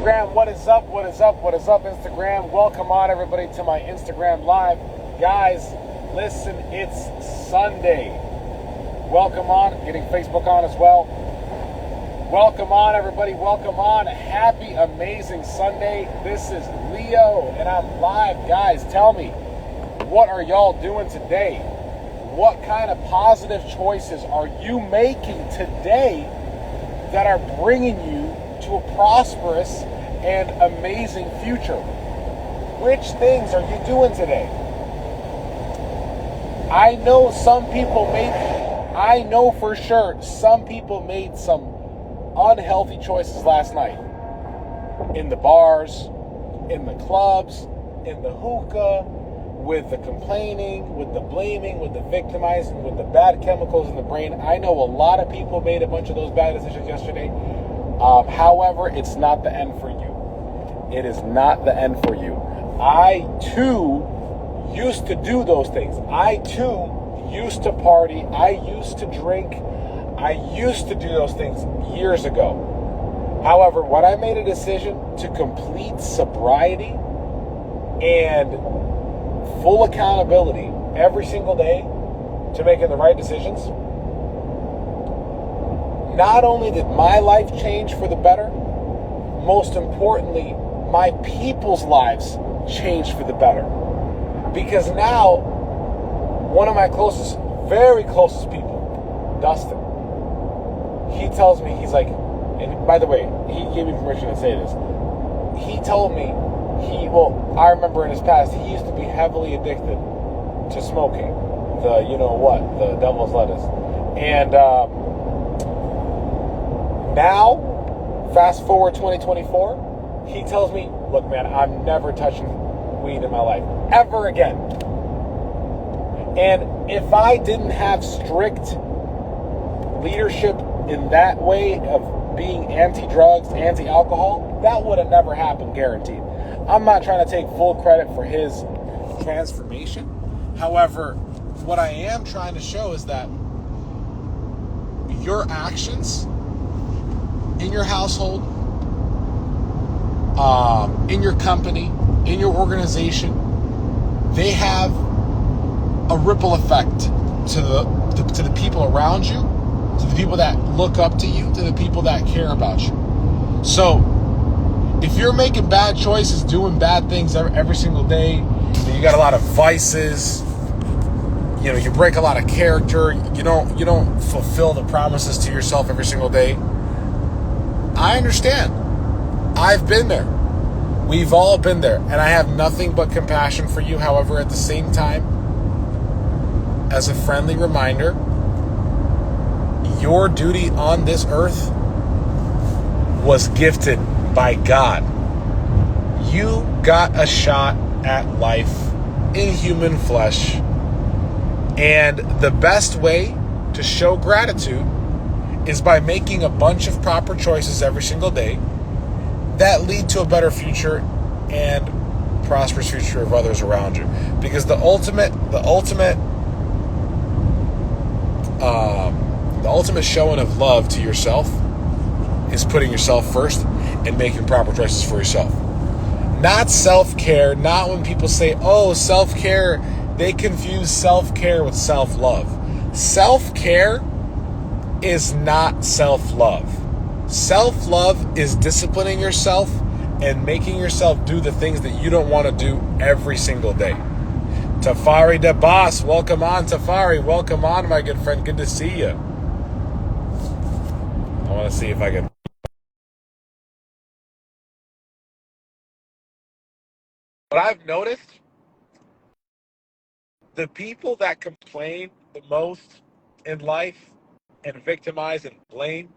Instagram, what is up, what is up, what is up, Instagram? Welcome on, everybody, to my Instagram Live. Guys, listen, it's Sunday. Welcome on, getting Facebook on as well. Welcome on, everybody, welcome on. Happy, amazing Sunday. This is Leo, and I'm live. Guys, tell me, what are y'all doing today? What kind of positive choices are you making today that are bringing you to a prosperous and amazing future? Which things are you doing today? I know for sure some people made some unhealthy choices last night. In the bars, in the clubs, in the hookah, with the complaining, with the blaming, with the victimizing, with the bad chemicals in the brain. I know a lot of people made a bunch of those bad decisions yesterday. However, it's not the end for you. It is not the end for you. I, too, used to do those things. I, too, used to party. I used to drink. I used to do those things years ago. However, when I made a decision to complete sobriety and full accountability every single day to making the right decisions, not only did my life change for the better, most importantly, my people's lives changed for the better. Because now, one of my very closest people, Dustin, he tells me, he's like, and by the way, he gave me permission to say this. He told me, I remember in his past, he used to be heavily addicted to smoking. The devil's lettuce. And now, fast forward 2024, he tells me, look, man, I'm never touching weed in my life, ever again. And if I didn't have strict leadership in that way of being anti-drugs, anti-alcohol, that would have never happened, guaranteed. I'm not trying to take full credit for his transformation. However, what I am trying to show is that your actions in your household, in your company, in your organization, they have a ripple effect to the people around you, to the people that look up to you, to the people that care about you. So if you're making bad choices, doing bad things every single day, you got a lot of vices, you break a lot of character, you don't fulfill the promises to yourself every single day, I understand. I've been there. We've all been there. And I have nothing but compassion for you. However, at the same time, as a friendly reminder, your duty on this earth was gifted by God. You got a shot at life in human flesh. And the best way to show gratitude is by making a bunch of proper choices every single day that lead to a better future and prosperous future of others around you. Because the ultimate showing of love to yourself is putting yourself first and making proper choices for yourself. Not self-care, not when people say, oh, self-care, they confuse self-care with self-love. Self-care is not self-love. Self-love is disciplining yourself and making yourself do the things that you don't want to do every single day. Tafari DeBoss, welcome on, Tafari. Welcome on, my good friend. Good to see you. I want to see if I can. What I've noticed, the people that complain the most in life and victimize and blame,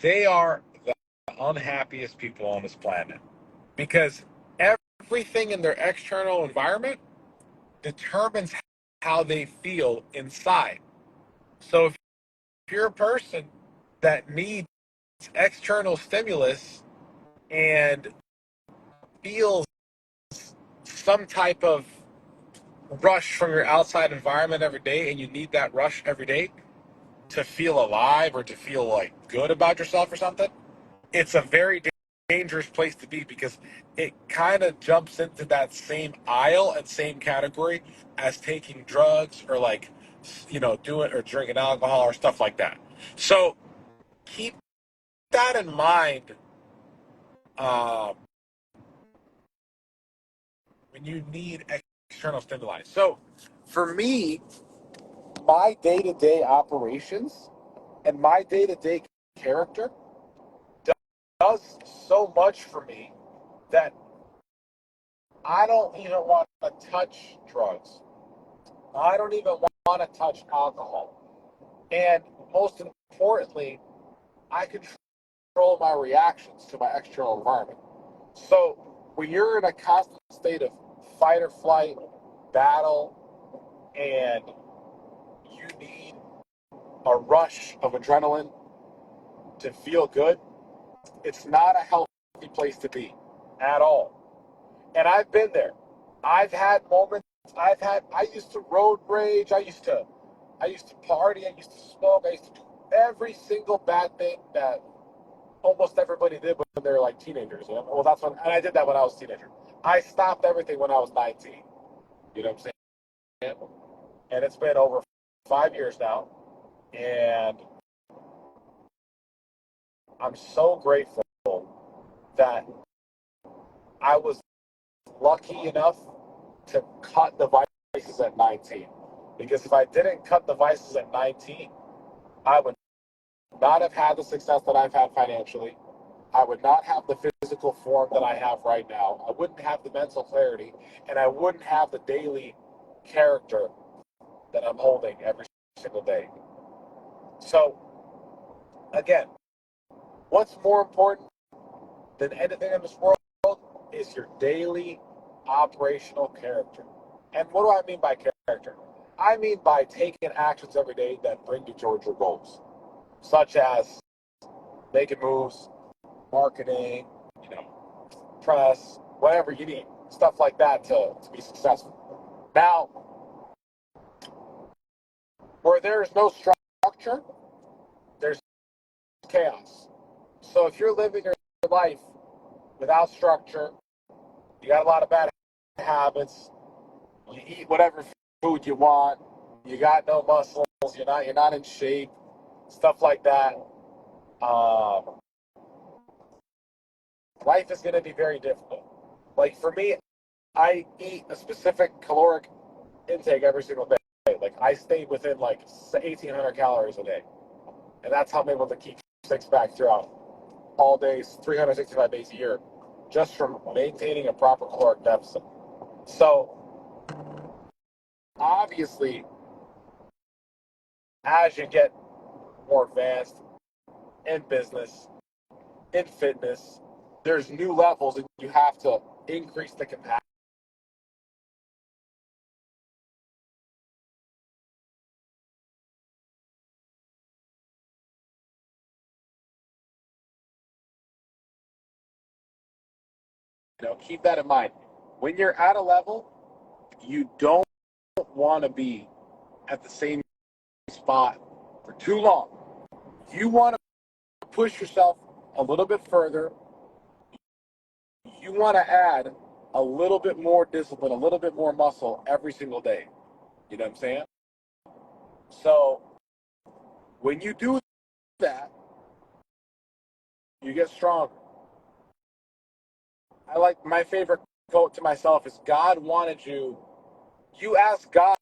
they are the unhappiest people on this planet. Because everything in their external environment determines how they feel inside. So if you're a person that needs external stimulus and feels some type of rush from your outside environment every day, and you need that rush every day to feel alive or to feel like good about yourself or something, it's a very dangerous place to be because it kind of jumps into that same aisle and same category as taking drugs or like doing or drinking alcohol or stuff like that. So keep that in mind um, when you need external stimuli. So for me, my day-to-day operations and my day-to-day character does so much for me that I don't even want to touch drugs. I don't even want to touch alcohol. And most importantly, I control my reactions to my external environment. So when you're in a constant state of fight or flight, battle, and you need a rush of adrenaline to feel good, it's not a healthy place to be at all. And I've been there. I've had moments. I used to road rage. I used to party. I used to smoke. I used to do every single bad thing that almost everybody did when they were like teenagers. Well, and I did that when I was a teenager. I stopped everything when I was 19. You know what I'm saying? And it's been over 5 years now. And I'm so grateful that I was lucky enough to cut the vices at 19. Because if I didn't cut the vices at 19, I would not have had the success that I've had financially. I would not have the physical form that I have right now. I wouldn't have the mental clarity, and I wouldn't have the daily character that I'm holding every single day. So, again, what's more important than anything in this world is your daily operational character. And what do I mean by character? I mean by taking actions every day that bring you towards your goals, such as making moves, marketing, press, whatever you need, stuff like that to be successful. Now, where there is no structure, there's chaos. So if you're living your life without structure, you got a lot of bad habits, you eat whatever food you want, you got no muscles, you're not in shape, stuff like that. Um, Life is going to be very difficult. Like for me, I eat a specific caloric intake every single day. Like I stay within like 1,800 calories a day, and that's how I'm able to keep six pack throughout all days, 365 days a year, just from maintaining a proper caloric deficit. So obviously, as you get more advanced in business, in fitness, there's new levels that you have to increase the capacity. Keep that in mind. When you're at a level, you don't want to be at the same spot for too long. You want to push yourself a little bit further. You want to add a little bit more discipline, a little bit more muscle every single day. You know what I'm saying? So when you do that, you get stronger. I like my favorite quote to myself is God wanted you. You ask God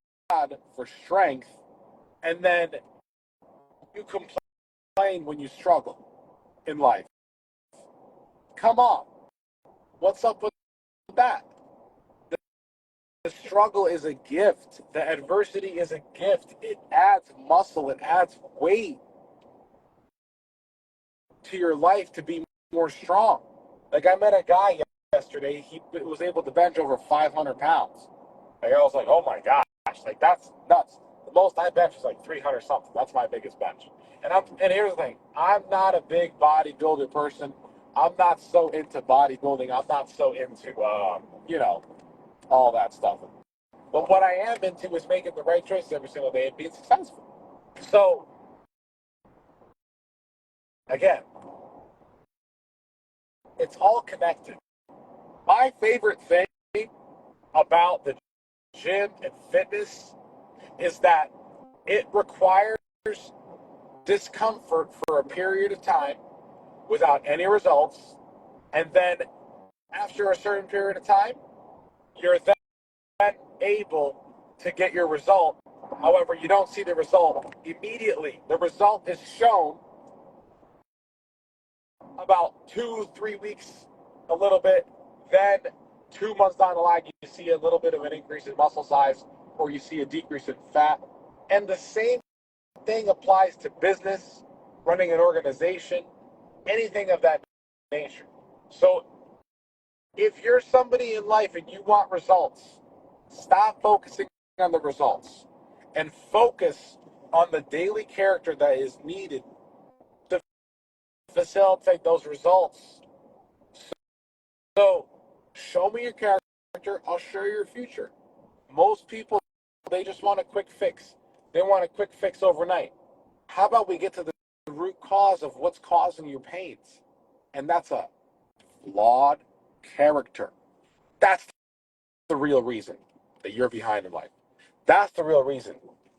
for strength, and then you complain when you struggle in life. Come on. What's up with that? The struggle is a gift. The adversity is a gift. It adds muscle, it adds weight to your life to be more strong. Like I met a guy yesterday, he was able to bench over 500 pounds. Like I was like, oh my gosh, like that's nuts. The most I bench is like 300 something. That's my biggest bench. And here's the thing, I'm not a big bodybuilder person. I'm not so into bodybuilding. I'm not so into all that stuff. But what I am into is making the right choices every single day and being successful. So again, It's all connected. My favorite thing about the gym and fitness is that it requires discomfort for a period of time without any results. And then after a certain period of time, you're then able to get your result. However, you don't see the result immediately. The result is shown about 2, 3 weeks, a little bit. Then 2 months down the line, you see a little bit of an increase in muscle size or you see a decrease in fat. And the same thing applies to business, running an organization, anything of that nature. So if you're somebody in life and you want results, stop focusing on the results and focus on the daily character that is needed to facilitate those results. So, show me your character, I'll show you your future. Most people, they just want a quick fix. They want a quick fix overnight. How about we get to the root cause of what's causing your pains? And that's a flawed character. That's the real reason that you're behind in life. That's the real reason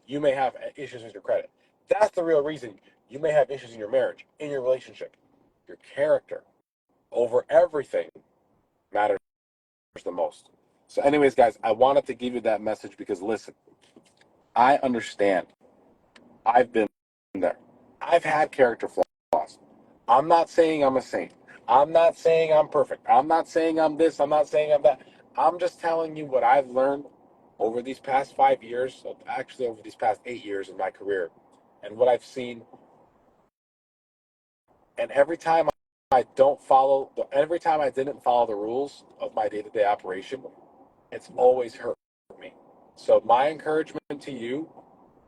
you may have issues with your credit. That's the real reason you may have issues in your marriage, in your relationship. Your character over everything matters the most. So, anyways, guys, I wanted to give you that message because listen, I understand. I've been there. I've had character flaws. I'm not saying I'm a saint. I'm not saying I'm perfect. I'm not saying I'm this. I'm not saying I'm that. I'm just telling you what I've learned over these past 5 years, actually over these past 8 years in my career, and what I've seen. And every time I didn't follow the rules of my day-to-day operation, it's always hurt me. So my encouragement to you,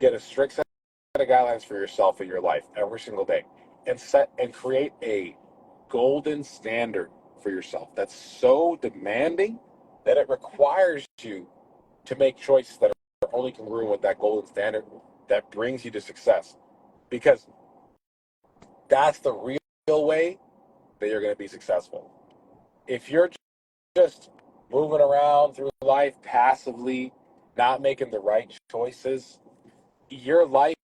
get a strict set of guidelines for yourself in your life every single day and set and create a golden standard for yourself that's so demanding that it requires you to make choices that are only congruent with that golden standard that brings you to success. Because that's the real way that you're going to be successful. If you're just moving around through life passively, not making the right choices, your life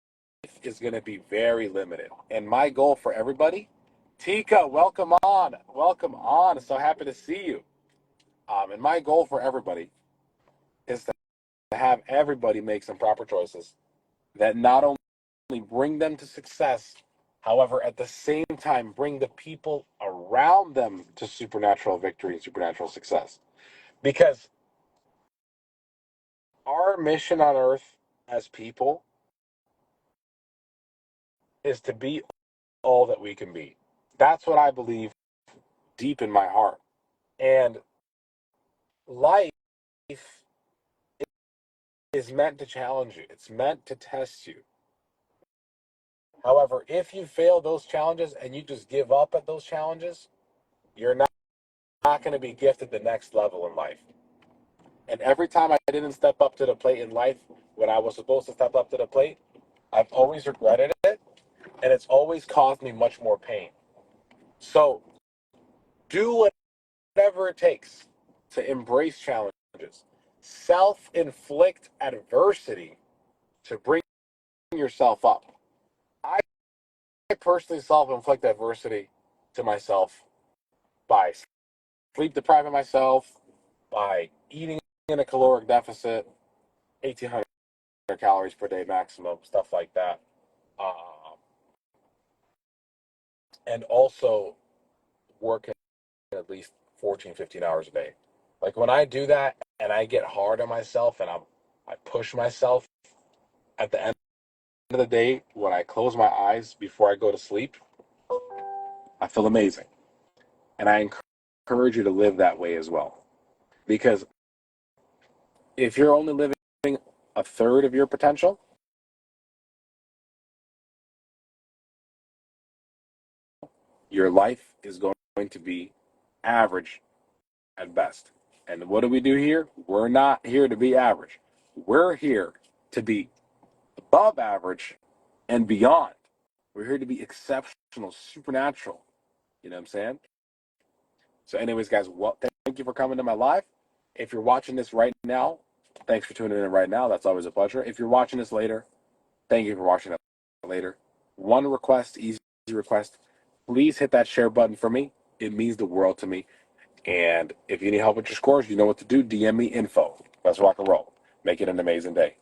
is going to be very limited. And my goal for everybody, Tika, welcome on. Welcome on. So happy to see you. And my goal for everybody is to have everybody make some proper choices that not only bring them to success, however, at the same time, bring the people around them to supernatural victory and supernatural success. Because our mission on earth as people is to be all that we can be. That's what I believe deep in my heart. And life is meant to challenge you, it's meant to test you. However, if you fail those challenges and you just give up at those challenges, you're not going to be gifted the next level in life. And every time I didn't step up to the plate in life when I was supposed to step up to the plate, I've always regretted it. And it's always caused me much more pain. So do whatever it takes to embrace challenges. Self inflict adversity to bring yourself up. I personally self inflict adversity to myself by sleep depriving myself, by eating in a caloric deficit, 1,800 calories per day maximum, stuff like that. And also working at least 14, 15 hours a day. Like when I do that and I get hard on myself and I push myself at the end of the day, when I close my eyes before I go to sleep, I feel amazing. And I encourage you to live that way as well. Because if you're only living a third of your potential, your life is going to be average at best. And what do we do here? We're not here to be average. We're here to be above average and beyond. We're here to be exceptional, supernatural. You know what I'm saying? So, anyways, guys, well, thank you for coming to my live. If you're watching this right now, thanks for tuning in right now. That's always a pleasure. If you're watching this later, thank you for watching it later. One request, easy request. Please hit that share button for me. It means the world to me. And if you need help with your scores, you know what to do. DM me info. Let's rock and roll. Make it an amazing day.